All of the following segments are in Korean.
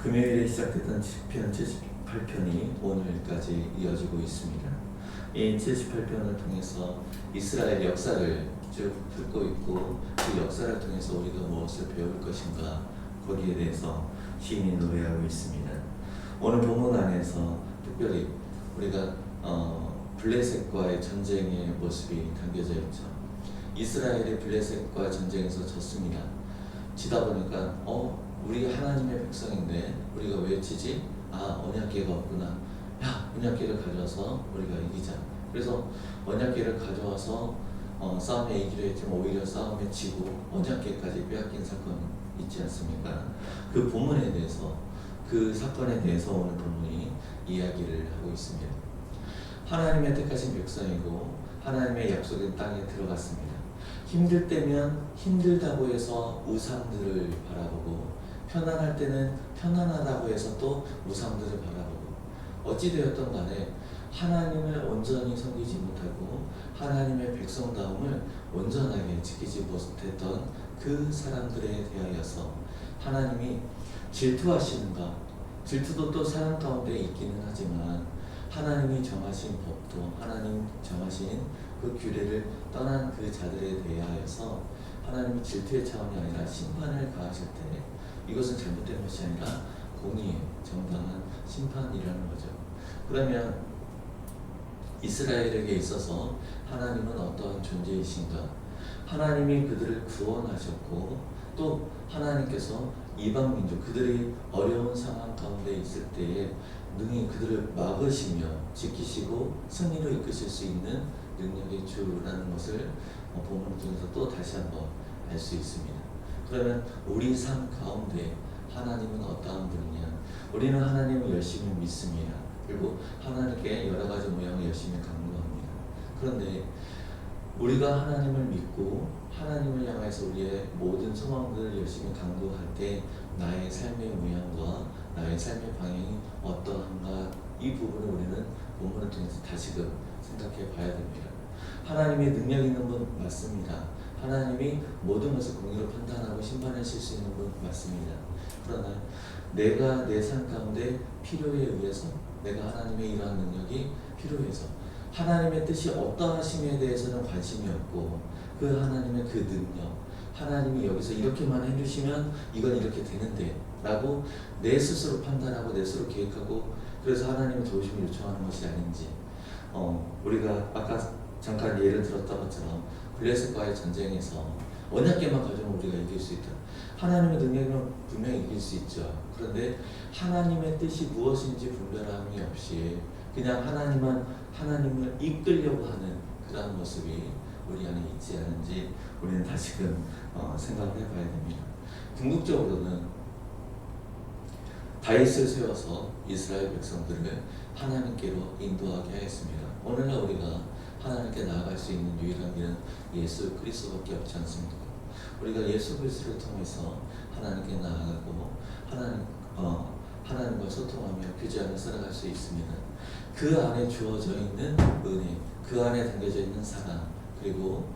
금요일에 시작됐던 시편 78편이 오늘까지 이어지고 있습니다. 이 78편을 통해서 이스라엘 역사를 쭉 훑고 있고 그 역사를 통해서 우리가 무엇을 배울 것인가 거기에 대해서 시인이 노래하고 있습니다. 오늘 본문 안에서 특별히 우리가 블레셋과의 전쟁의 모습이 담겨져 있죠. 이스라엘이 블레셋과 전쟁에서 졌습니다. 지다 보니까 우리 하나님의 백성인데 우리가 왜 지지? 언약궤가 없구나. 언약궤를 가져와서 우리가 이기자. 그래서 언약궤를 가져와서 싸움에 이기려 했지만 오히려 싸움에 지고 언약궤까지 빼앗긴 사건이 있지 않습니까? 그 본문에 대해서, 그 사건에 대해서 오늘 본문이 이야기를 하고 있습니다. 하나님의 택하신 백성이고 하나님의 약속의 땅에 들어갔습니다. 힘들 때면 힘들다고 해서 우상들을 바라보고, 편안할 때는 편안하다고 해서 또 우상들을 바라보고, 어찌되었던 간에 하나님을 온전히 섬기지 못하고 하나님의 백성다움을 온전하게 지키지 못했던 그 사람들에 대하여서 하나님이 질투하시는가? 질투도 또 사람 가운데 있기는 하지만 하나님이 정하신 법도, 하나님 정하신 그 규례를 떠난 그 자들에 대하여서 하나님이 질투의 차원이 아니라 심판을 가하실 때 이것은 잘못된 것이 아니라 공의의 정당한 심판이라는 거죠. 그러면 이스라엘에게 있어서 하나님은 어떠한 존재이신가? 하나님이 그들을 구원하셨고 또 하나님께서 이방 민족, 그들이 어려운 상황 가운데 있을 때에 능히 그들을 막으시며 지키시고 승리로 이끄실 수 있는 능력의 주라는 것을 본문을 통해서 또 다시 한번 알 수 있습니다. 그러면 우리 삶 가운데 하나님은 어떠한 분이냐? 우리는 하나님을 열심히 믿습니다. 그리고 하나님께 여러 가지 모양을 열심히 간구합니다. 그런데 우리가 하나님을 믿고 하나님을 향해서 우리의 모든 소망들을 열심히 간구할 때 나의 삶의 모양과 나의 삶의 방향이 어떠한가, 이 부분을 우리는 본문을 통해서 다시금 생각해 봐야 됩니다. 하나님의 능력 있는 분 맞습니다. 하나님이 모든 것을 공의로 판단하고 심판하실 수 있는 분 맞습니다. 그러나 내가 내 삶 가운데 필요에 의해서, 내가 하나님의 이러한 능력이 필요해서 하나님의 뜻이 어떠하심에 대해서는 관심이 없고 그 하나님의 그 능력, 하나님이 여기서 이렇게만 해주시면 이건 이렇게 되는데 라고 내 스스로 판단하고 내 스스로 계획하고, 그래서 하나님의 도우심을 요청하는 것이 아닌지, 우리가 아까 잠깐 예를 들었던 것처럼 블레셋과의 전쟁에서 언약궤만 가져오면 우리가 이길 수 있다. 하나님의 능력이면 분명히 이길 수 있죠. 그런데 하나님의 뜻이 무엇인지 분별함이 없이 그냥 하나님을 이끌려고 하는 그런 모습이 우리 안에 있지 않은지 우리는 다시금 생각을 해봐야 됩니다. 궁극적으로는 다윗을 세워서 이스라엘 백성들을 하나님께로 인도하게 하였습니다. 오늘날 우리가 하나님께 나아갈 수 있는 유일한 길은 예수 그리스도밖에 없지 않습니까? 우리가 예수 그리스도를 통해서 하나님께 나아가고 하나님과 소통하며 교제하며 살아갈 수 있습니다. 그 안에 주어져 있는 은혜, 그 안에 담겨져 있는 사랑, 그리고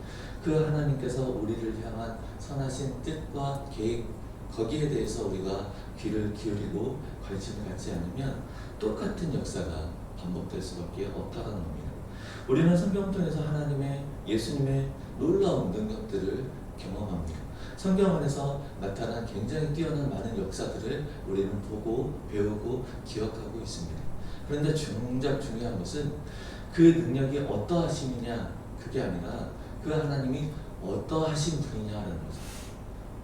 그 하나님께서 우리를 향한 선하신 뜻과 계획, 거기에 대해서 우리가 귀를 기울이고 관심을 갖지 않으면 똑같은 역사가 반복될 수밖에 없다는 겁니다. 우리는 성경을 통해서 예수님의 놀라운 능력들을 경험합니다. 성경 안에서 나타난 굉장히 뛰어난 많은 역사들을 우리는 보고 배우고 기억하고 있습니다. 그런데 정작 중요한 것은 그 능력이 어떠하심이냐, 그게 아니라 그 하나님이 어떠하신 분이냐라는 거죠.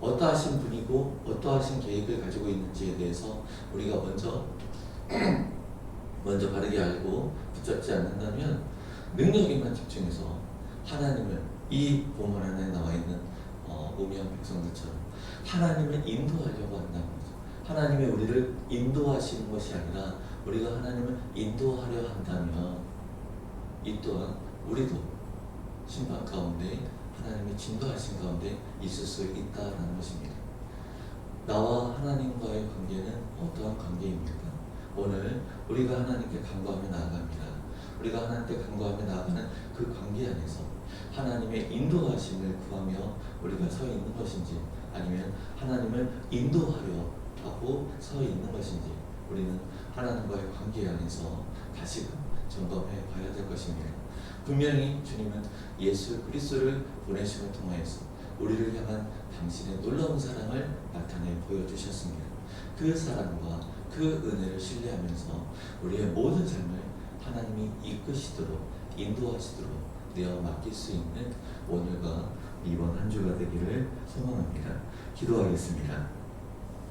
어떠하신 분이고 어떠하신 계획을 가지고 있는지에 대해서 우리가 먼저 바르게 알고 붙잡지 않는다면 능력에만 집중해서 하나님을, 이 본문 안에 나와 있는 우미한 백성들처럼 하나님을 인도하려고 한다는 거죠. 하나님이 우리를 인도하시는 것이 아니라 우리가 하나님을 인도하려 한다면 이 또한 우리도 심판 가운데 하나님의 진도하신 가운데 있을 수 있다는 것입니다. 나와 하나님과의 관계는 어떠한 관계입니까? 오늘 우리가 하나님께 간구하며 나아갑니다. 우리가 하나님께 간구하며 나아가는 그 관계 안에서 하나님의 인도하심을 구하며 우리가 서 있는 것인지, 아니면 하나님을 인도하려 하고 서 있는 것인지 우리는 하나님과의 관계 안에서 다시금 점검해 봐야 될 것입니다. 분명히 주님은 예수 그리스도를 보내심을 통하여서 우리를 향한 당신의 놀라운 사랑을 나타내 보여주셨습니다. 그 사랑과 그 은혜를 신뢰하면서 우리의 모든 삶을 하나님이 이끄시도록 인도하시도록 내어 맡길 수 있는 오늘과 이번 한 주가 되기를 소망합니다. 기도하겠습니다.